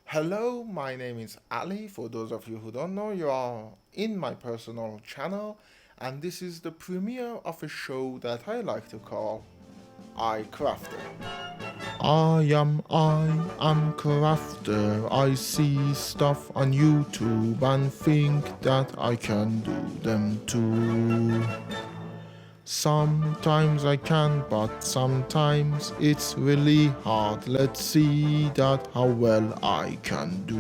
Hello, my name is Ali. For those of you who don't know, you are in my personal channel, and this is the premiere of a show that I like to call I Crafter. I am crafter. I see stuff on YouTube and think that I can do them too. Sometimes I can, but sometimes it's really hard. Let's see that how well I can do.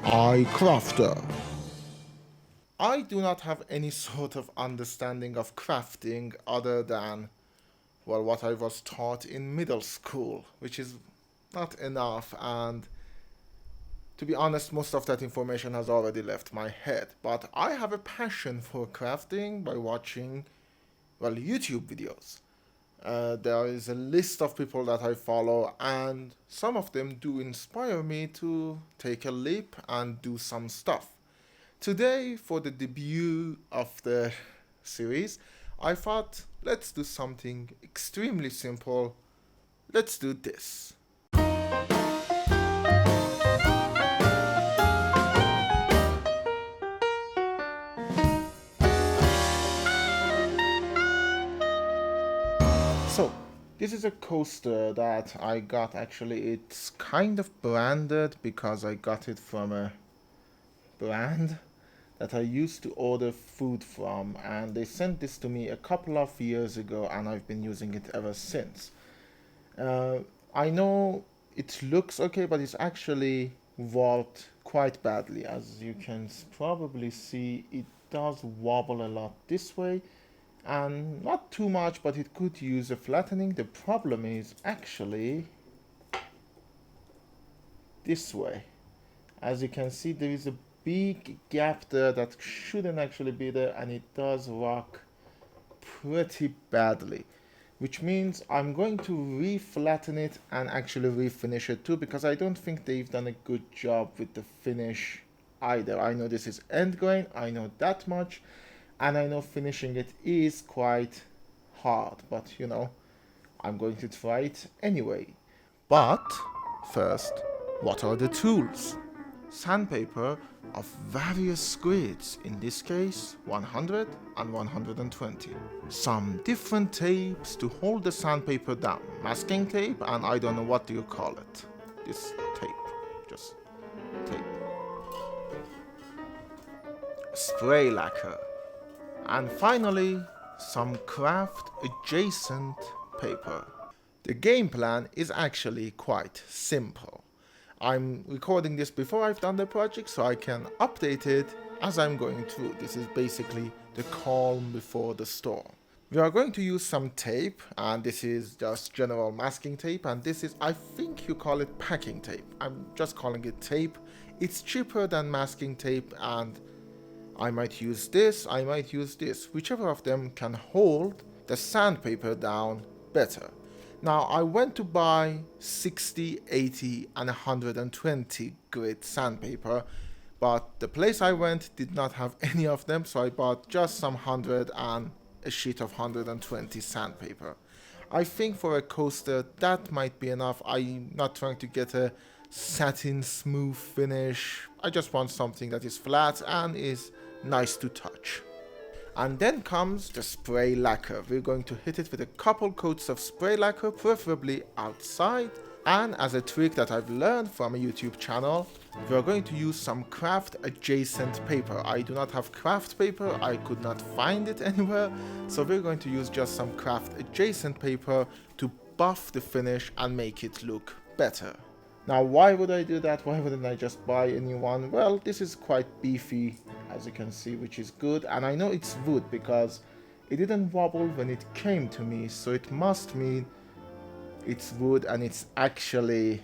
I crafter. I do not have any sort of understanding of crafting other than, well, what I was taught in middle school, which is not enough, and to be honest, most of that information has already left my head. But I have a passion for crafting by watching, well, YouTube videos. There is a list of people that I follow, and some of them do inspire me to take a leap and do some stuff. Today, for the debut of the series, I thought let's do something extremely simple. Let's do this. So, this is a coaster that I got. Actually, it's kind of branded because I got it from a brand that I used to order food from, and they sent this to me a couple of years ago, and I've been using it ever since. Uh, I know it looks okay, but it's actually warped quite badly. As you can probably see, it does wobble a lot this way, and not too much, but it could use a flattening. The problem is actually this way. As you can see, there is a big gap there that shouldn't actually be there, and it does rock pretty badly, which means I'm going to re-flatten it and actually refinish it too, because I don't think they've done a good job with the finish either. I know this is end grain, I know that much, and I know finishing it is quite hard, but I'm going to try it anyway. But first, what are the tools? Sandpaper of various grades, in this case 100 and 120. Some different tapes to hold the sandpaper down. Masking tape, and I don't know what do you call it. This tape, just tape. Spray lacquer. And finally, some craft adjacent paper. The game plan is actually quite simple. I'm recording this before I've done the project so I can update it as I'm going through. This is basically the calm before the storm. We are going to use some tape, and this is just general masking tape, and this is, I think you call it packing tape. I'm just calling it tape. It's cheaper than masking tape, and I might use this, I might use this. Whichever of them can hold the sandpaper down better. Now, I went to buy 60, 80, and 120 grit sandpaper, but the place I went did not have any of them, so I bought just some 100 and a sheet of 120 sandpaper. I think for a coaster that might be enough. I'm not trying to get a satin smooth finish. I just want something that is flat and is nice to touch. And then comes the spray lacquer. We're going to hit it with a couple coats of spray lacquer, preferably outside. And as a trick that I've learned from a YouTube channel, we're going to use some craft adjacent paper. I do not have craft paper, I could not find it anywhere, so we're going to use just some craft adjacent paper to buff the finish and make it look better. Now, why would I do that? Why wouldn't I just buy a new one? Well, this is quite beefy, as you can see, which is good. And I know it's wood because it didn't wobble when it came to me, so it must mean it's wood and it's actually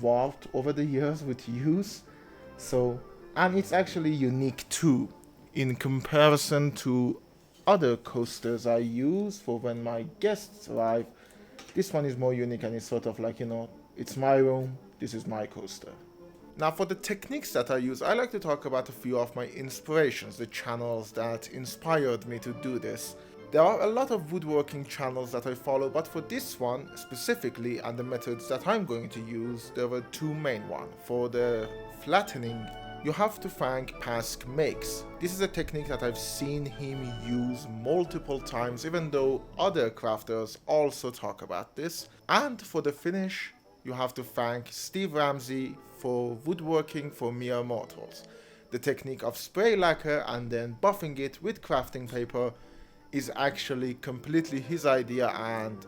warped over the years with use. So, and it's actually unique too, in comparison to other coasters I use for when my guests arrive. This one is more unique, and it's sort of like, it's my room, this is my coaster. Now, for the techniques that I use, I like to talk about a few of my inspirations, the channels that inspired me to do this. There are a lot of woodworking channels that I follow, but for this one specifically and the methods that I'm going to use, there were two main ones. For the flattening, you have to thank Pask Makes. This is a technique that I've seen him use multiple times, even though other crafters also talk about this. And for the finish, you have to thank Steve Ramsey for Woodworking for Mere Mortals. The technique of spray lacquer and then buffing it with crafting paper is actually completely his idea, and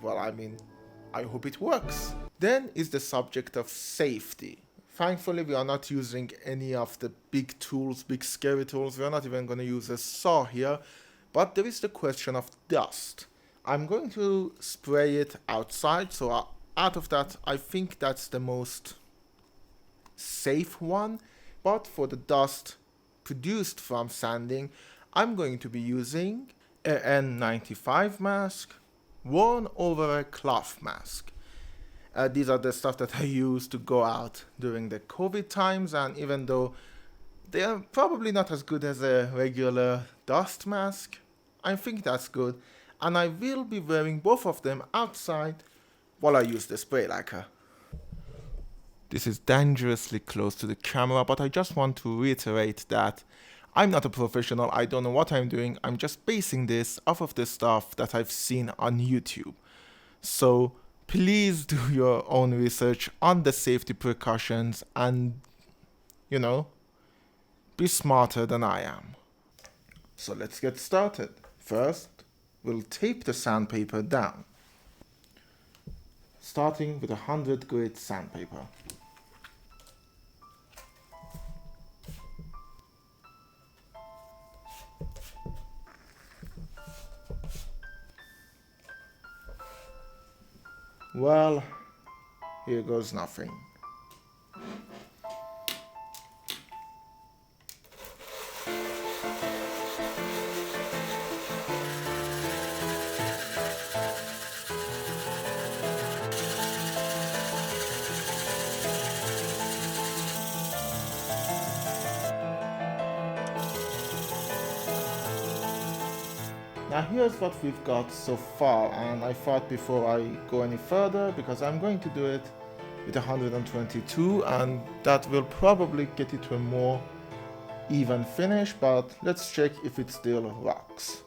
well, I hope it works. Then is the subject of safety. Thankfully, we are not using any of the big tools, big scary tools. We are not even going to use a saw here, but there is the question of dust. I'm going to spray it outside, so out of that, I think that's the most safe one. But for the dust produced from sanding, I'm going to be using an N95 mask worn over a cloth mask. These are the stuff that I use to go out during the COVID times, and even though they are probably not as good as a regular dust mask, I think that's good, and I will be wearing both of them outside while I use the spray lacquer. This is dangerously close to the camera, but I just want to reiterate that I'm not a professional, I don't know what I'm doing, I'm just basing this off of the stuff that I've seen on YouTube. So please do your own research on the safety precautions and, be smarter than I am. So let's get started. First, we'll tape the sandpaper down, starting with 100 grit sandpaper. Well, here goes nothing. Now here's what we've got so far, and I thought before I go any further, because I'm going to do it with 122, and that will probably get it to a more even finish, but let's check if it still rocks.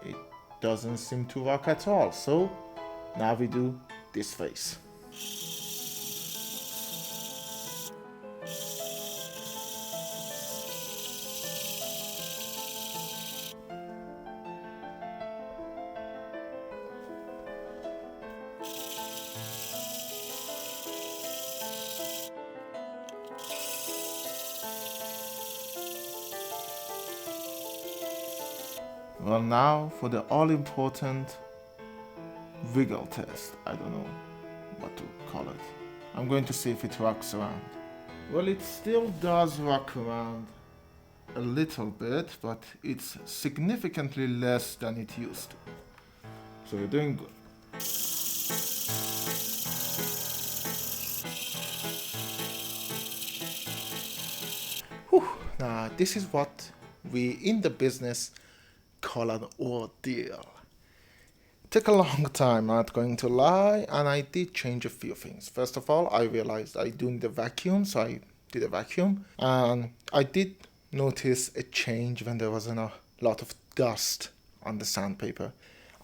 It doesn't seem to rock at all, so now we do this face. Well, now for the all-important wiggle test. I don't know what to call it. I'm going to see if it rocks around. Well, it still does rock around a little bit, but it's significantly less than it used to. So we're doing good. Whew. Now, this is what we in the business call an ordeal. It took a long time, not going to lie, and I did change a few things. First of all, I realized I do need a vacuum, so I did a vacuum, and I did notice a change when there was a lot of dust on the sandpaper.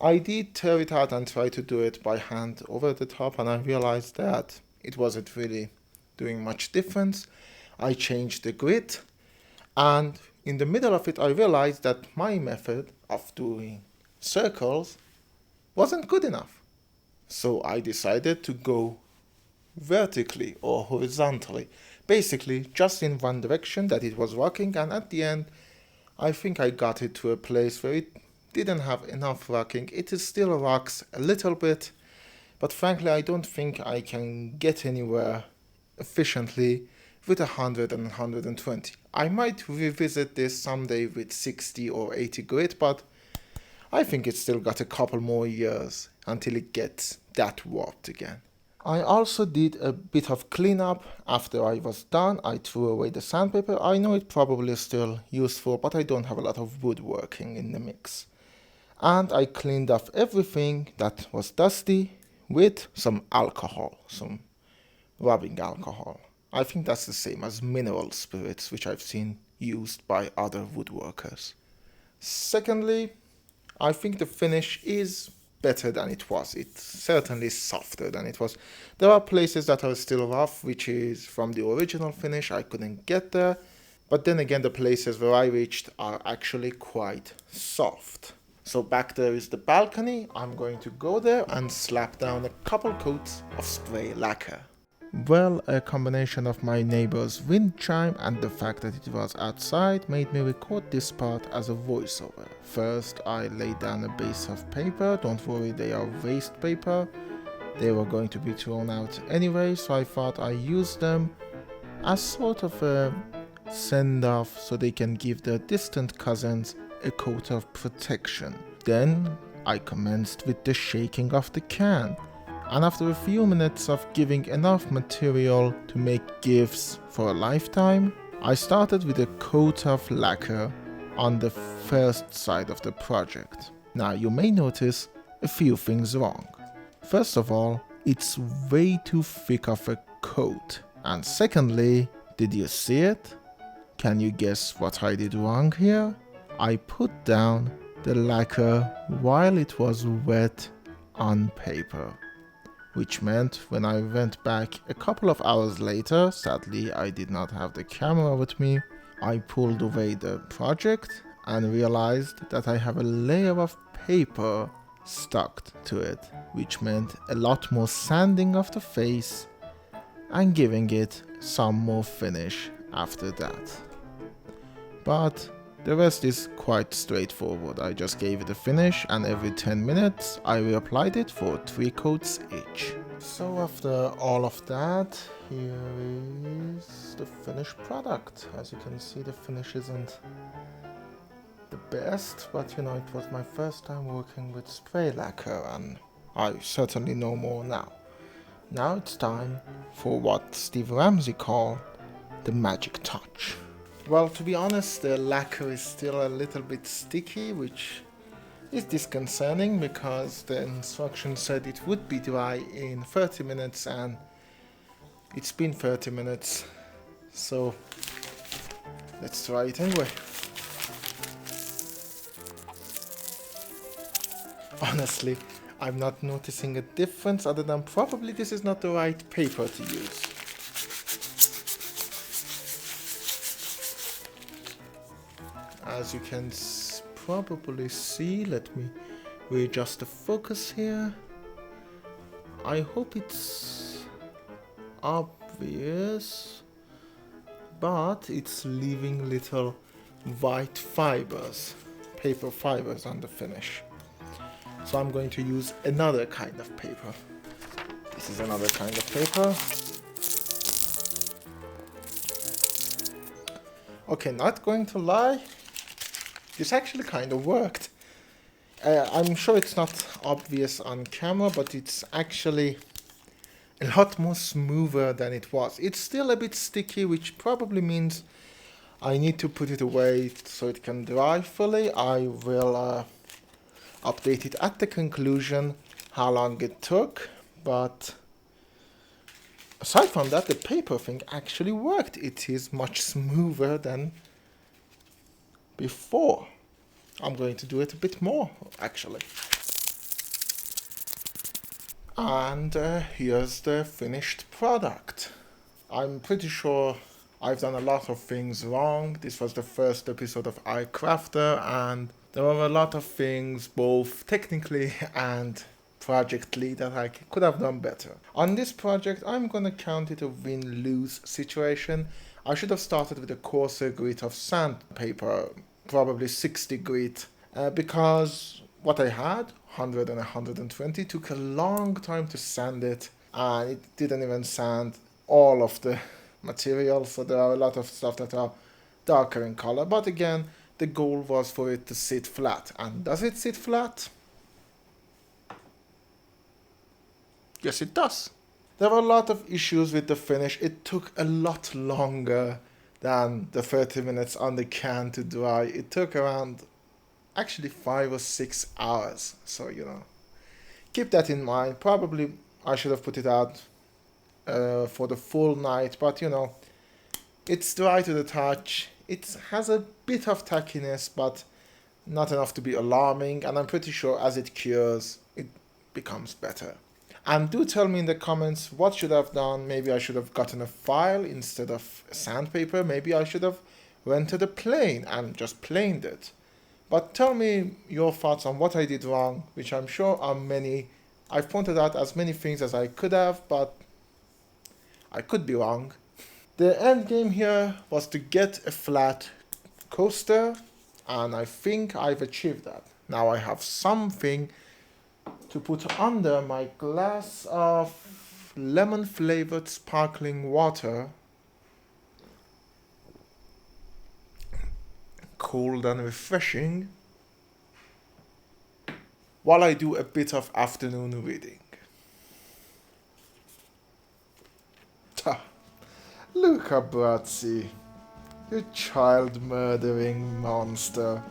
I did tear it out and try to do it by hand over the top, and I realized that it wasn't really doing much difference. I changed the grit, and in the middle of it, I realized that my method of doing circles wasn't good enough. So I decided to go vertically or horizontally, basically just in one direction that it was rocking, and at the end, I think I got it to a place where it didn't have enough rocking. It is still rocks a little bit, but frankly, I don't think I can get anywhere efficiently with 100 and 120. I might revisit this someday with 60 or 80 grit, but I think it's still got a couple more years until it gets that warped again. I also did a bit of cleanup after I was done. I threw away the sandpaper. I know it probably is still useful, but I don't have a lot of woodworking in the mix. And I cleaned off everything that was dusty with some alcohol, some rubbing alcohol. I think that's the same as mineral spirits, which I've seen used by other woodworkers. Secondly, I think the finish is better than it was. It's certainly softer than it was. There are places that are still rough, which is from the original finish. I couldn't get there. But then again, the places where I reached are actually quite soft. So back there is the balcony. I'm going to go there and slap down a couple coats of spray lacquer. Well, a combination of my neighbor's wind chime and the fact that it was outside made me record this part as a voiceover. First, I laid down a base of paper. Don't worry, they are waste paper. They were going to be thrown out anyway, so I thought I used them as sort of a send-off so they can give their distant cousins a coat of protection. Then I commenced with the shaking of the can. And after a few minutes of giving enough material to make gifts for a lifetime, I started with a coat of lacquer on the first side of the project. Now you may notice a few things wrong. First of all, it's way too thick of a coat. And secondly, did you see it? Can you guess what I did wrong here? I put down the lacquer while it was wet on paper. Which meant when I went back a couple of hours later, sadly I did not have the camera with me, I pulled away the project and realized that I have a layer of paper stuck to it, which meant a lot more sanding of the face and giving it some more finish after that. But the rest is quite straightforward. I just gave it a finish and every 10 minutes I reapplied it for 3 coats each. So after all of that, here is the finished product. As you can see, the finish isn't the best, but you know, it was my first time working with spray lacquer and I certainly know more now. Now it's time for what Steve Ramsey called the magic touch. Well, to be honest, the lacquer is still a little bit sticky, which is disconcerting because the instructions said it would be dry in 30 minutes and it's been 30 minutes. So let's try it anyway. Honestly, I'm not noticing a difference other than probably this is not the right paper to use. As you can probably see, let me readjust the focus here. I hope it's obvious, but it's leaving little white fibers, paper fibers on the finish. So I'm going to use another kind of paper. This is another kind of paper. Okay, not going to lie. This actually kind of worked. I'm sure it's not obvious on camera, but it's actually a lot more smoother than it was. It's still a bit sticky, which probably means I need to put it away so it can dry fully. I will update it at the conclusion how long it took, but aside from that, the paper thing actually worked. It is much smoother than before. I'm going to do it a bit more actually. And here's the finished product. I'm pretty sure I've done a lot of things wrong. This was the first episode of iCrafter and there were a lot of things both technically and projectly that I could have done better. On this project, I'm gonna count it a win-lose situation. I should have started with a coarser grit of sandpaper, probably 60 grit, because what I had, 100 and 120, took a long time to sand it, and it didn't even sand all of the material, so there are a lot of stuff that are darker in color, but again, the goal was for it to sit flat. And does it sit flat? Yes, it does. There were a lot of issues with the finish. It took a lot longer than the 30 minutes on the can to dry. It took around actually 5 or 6 hours. So, keep that in mind. Probably I should have put it out for the full night, but it's dry to the touch. It has a bit of tackiness, but not enough to be alarming, and I'm pretty sure as it cures, it becomes better. And do tell me in the comments what should I have done. Maybe I should have gotten a file instead of sandpaper. Maybe I should have rented a plane and just planed it. But tell me your thoughts on what I did wrong, which I'm sure are many. I've pointed out as many things as I could have, but I could be wrong. The end game here was to get a flat coaster, and I think I've achieved that. Now I have something to put under my glass of lemon flavored sparkling water, cold and refreshing, while I do a bit of afternoon reading. Ta, Luca Brazzi, you child murdering monster.